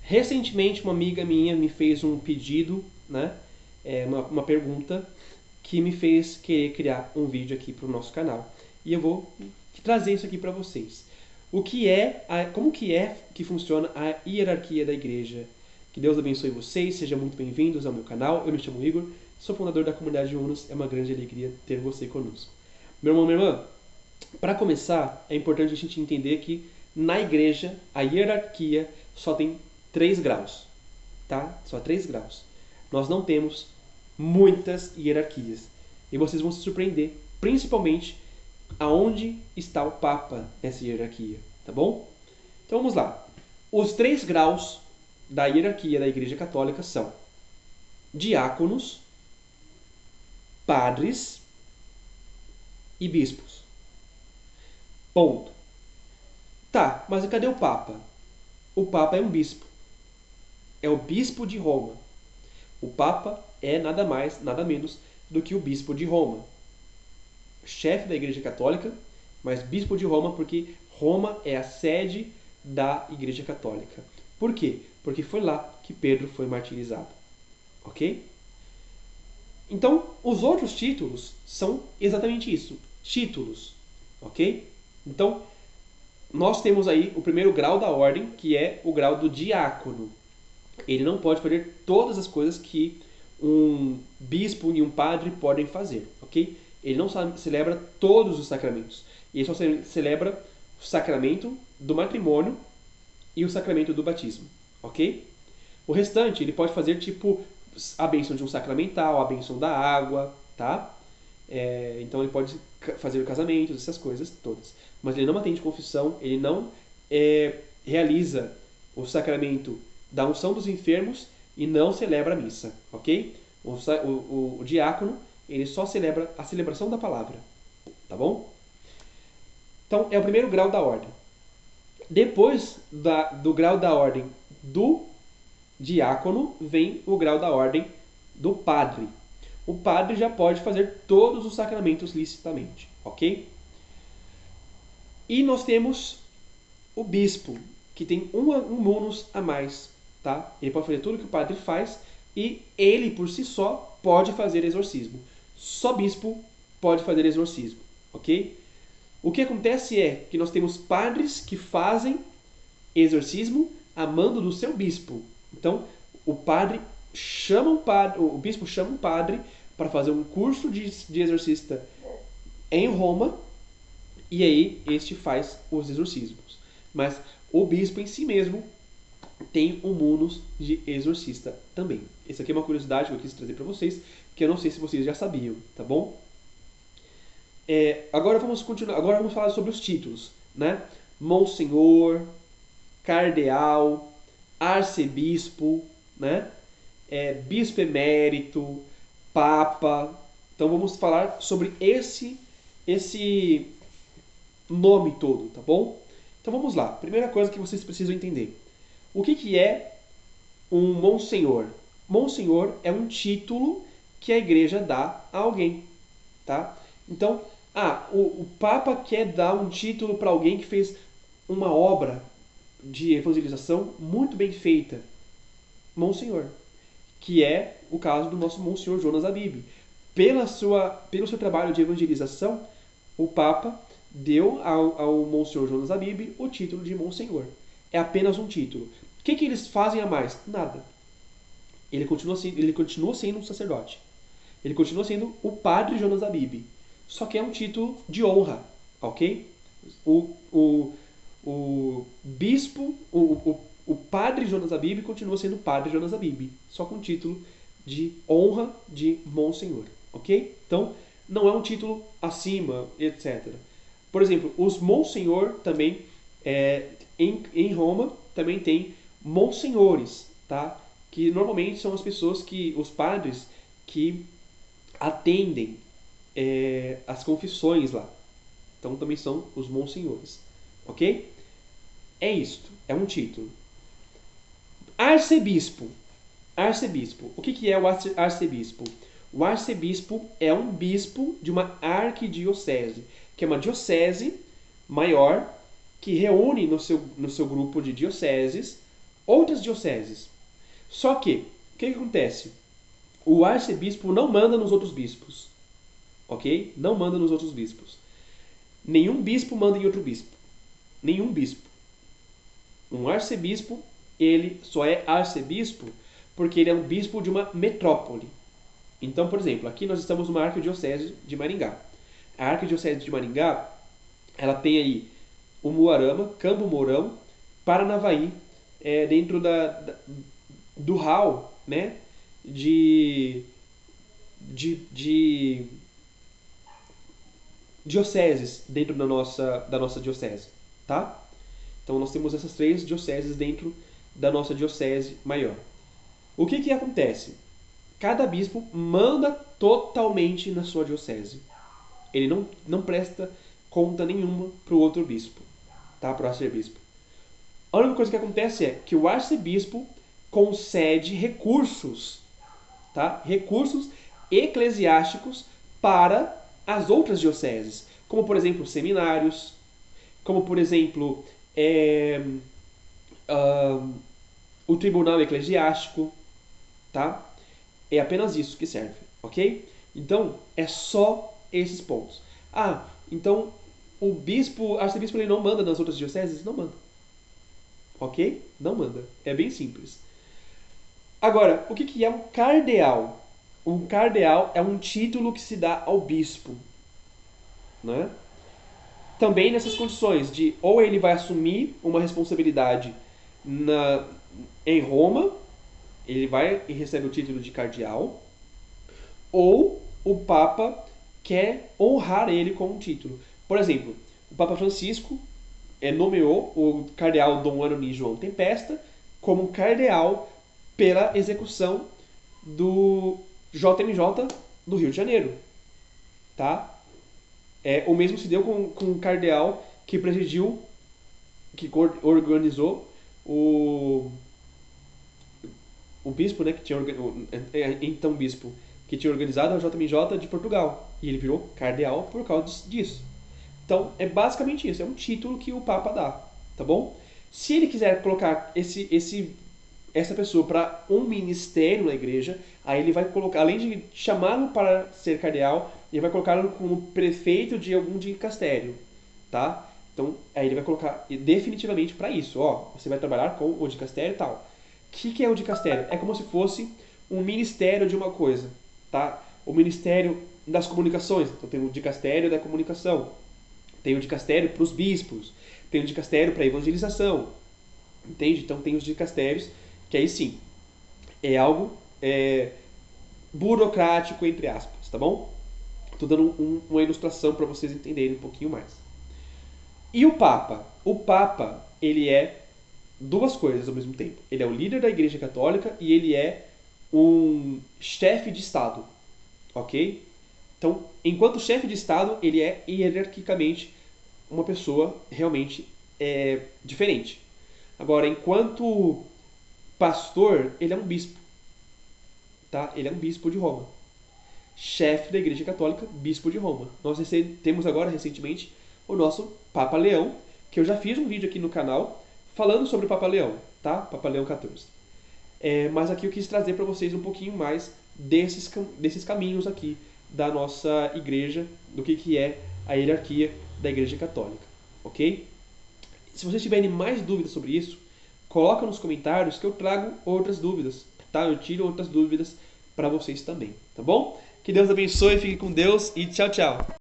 Recentemente, uma amiga minha me fez um pedido, né? Uma pergunta que me fez querer criar um vídeo aqui para o nosso canal. E eu vou trazer isso aqui para vocês. Como que funciona a hierarquia da igreja? Que Deus abençoe vocês, sejam muito bem-vindos ao meu canal. Eu me chamo Igor, sou fundador da comunidade Unos. É uma grande alegria ter você conosco. Meu irmão, minha irmã, para começar, é importante a gente entender que na igreja a hierarquia só tem 3 graus, tá? Só 3 graus. Nós não temos muitas hierarquias. E vocês vão se surpreender, principalmente aonde está o Papa nessa hierarquia, tá bom? Então vamos lá. Os 3 graus da hierarquia da Igreja Católica são diáconos, padres e bispos. Ponto. Tá, mas cadê o Papa? O Papa é um bispo. É o bispo de Roma. O Papa é nada mais, nada menos do que o bispo de Roma. Chefe da Igreja Católica, mas bispo de Roma porque Roma é a sede da Igreja Católica. Por quê? Porque foi lá que Pedro foi martirizado. Ok? Então, os outros títulos são exatamente isso. Títulos. Ok? Então, nós temos aí o primeiro grau da ordem, que é o grau do diácono. Ele não pode fazer todas as coisas que um bispo e um padre podem fazer, ok? Ele não celebra todos os sacramentos. Ele só celebra o sacramento do matrimônio e o sacramento do batismo, ok? O restante ele pode fazer tipo a bênção de um sacramental, a bênção da água, tá? Então ele pode fazer casamentos, essas coisas todas. Mas ele não atende confissão, ele não realiza o sacramento da unção dos enfermos e não celebra a missa, ok? O diácono, ele só celebra a celebração da palavra, tá bom? Então, é o primeiro grau da ordem. Depois do grau da ordem do diácono, vem o grau da ordem do padre. O padre já pode fazer todos os sacramentos licitamente, ok? E nós temos o bispo, que tem um munus a mais, tá? Ele pode fazer tudo que o padre faz e ele, por si só, pode fazer exorcismo. Só bispo pode fazer exorcismo, ok? O que acontece é que nós temos padres que fazem exorcismo a mando do seu bispo. Então, o bispo chama um padre para fazer um curso de exorcista em Roma e aí este faz os exorcismos. Mas o bispo em si mesmo tem um munus de exorcista também. Essa aqui é uma curiosidade que eu quis trazer para vocês, que eu não sei se vocês já sabiam, tá bom? Agora vamos continuar. Agora vamos falar sobre os títulos, né? Monsenhor, cardeal, arcebispo, né? Bispo emérito, papa. Então vamos falar sobre esse nome todo, tá bom? Então vamos lá. Primeira coisa que vocês precisam entender. O que é um monsenhor? Monsenhor é um título que a igreja dá a alguém, tá? Então, o Papa quer dar um título para alguém que fez uma obra de evangelização muito bem feita. Monsenhor. Que é o caso do nosso Monsenhor Jonas Abib. Pelo seu trabalho de evangelização, o Papa deu ao Monsenhor Jonas Abib o título de Monsenhor. É apenas um título. O que eles fazem a mais? Nada. Ele continua sendo um sacerdote. Ele continua sendo o padre Jonas Abib. Só que é um título de honra, ok? O bispo, o padre Jonas Abib continua sendo padre Jonas Abib, só com o título de honra de Monsenhor, ok? Então, não é um título acima, etc. Por exemplo, os Monsenhor também, em Roma, também tem Monsenhores, tá? Que normalmente são as pessoas os padres que atendem as confissões lá. Então também são os monsenhores, ok? É isto, é um título. Arcebispo. Arcebispo. O que é o arcebispo? O arcebispo é um bispo de uma arquidiocese, que é uma diocese maior que reúne no seu grupo de dioceses outras dioceses. Só que, o que acontece? O arcebispo não manda nos outros bispos. Ok? Não manda nos outros bispos. Nenhum bispo manda em outro bispo. Nenhum bispo. Um arcebispo, ele só é arcebispo porque ele é um bispo de uma metrópole. Então, por exemplo, aqui nós estamos numa arquidiocese de Maringá. A arquidiocese de Maringá, ela tem aí Umuarama, Campo Mourão, Paranavaí, dentro do hall, né, de dioceses dentro da nossa diocese, tá? Então nós temos essas 3 dioceses dentro da nossa diocese maior. O que acontece? Cada bispo manda totalmente na sua diocese. Ele não presta conta nenhuma para o outro bispo, tá? Para o arcebispo. A única coisa que acontece é que o arcebispo concede recursos, tá? Recursos eclesiásticos para as outras dioceses, como por exemplo seminários, como por exemplo o tribunal eclesiástico, tá? É apenas isso que serve, ok? Então é só esses pontos. Ah, então o arcebispo ele não manda nas outras dioceses? Não manda. Ok? Não manda. É bem simples. Agora, o que é um cardeal? Um cardeal é um título que se dá ao bispo, né? Também nessas condições de ou ele vai assumir uma responsabilidade em Roma, ele vai e recebe o título de cardeal, ou o Papa quer honrar ele com um título. Por exemplo, o Papa Francisco nomeou o cardeal Dom Anoni João Tempesta como cardeal pela execução do JMJ do Rio de Janeiro. Tá? O mesmo se deu com o cardeal que presidiu, que organizou o bispo, né, que tinha então bispo, que tinha organizado a JMJ de Portugal. E ele virou cardeal por causa disso. Então, é basicamente isso. É um título que o Papa dá, tá bom? Se ele quiser colocar essa pessoa para um ministério na igreja, aí ele vai colocar, além de chamá-lo para ser cardeal, ele vai colocá-lo como prefeito de algum dicastério, tá? Então, aí ele vai colocar definitivamente para isso. Ó, você vai trabalhar com o dicastério e tal. O que é o dicastério? É como se fosse um ministério de uma coisa, tá? O ministério das comunicações. Então, tem o dicastério da comunicação. Tem o dicastério para os bispos. Tem o dicastério para a evangelização. Entende? Então, tem os dicastérios, que aí sim, é algo burocrático, entre aspas, tá bom? Estou dando uma ilustração para vocês entenderem um pouquinho mais. E o Papa? O Papa, ele é 2 coisas ao mesmo tempo. Ele é o líder da Igreja Católica e ele é um chefe de Estado, ok? Então, enquanto chefe de Estado, ele é hierarquicamente uma pessoa realmente diferente. Agora, enquanto pastor, ele é um bispo, tá? Ele é um bispo de Roma. Chefe da Igreja Católica, bispo de Roma. Nós temos agora, recentemente, o nosso Papa Leão, que eu já fiz um vídeo aqui no canal falando sobre o Papa Leão, tá? Papa Leão XIV. Mas aqui eu quis trazer para vocês um pouquinho mais desses caminhos aqui da nossa igreja, do que é a hierarquia da Igreja Católica, ok? Se vocês tiverem mais dúvidas sobre isso, coloca nos comentários que eu trago outras dúvidas, tá? Eu tiro outras dúvidas para vocês também, tá bom? Que Deus abençoe, fique com Deus e tchau, tchau!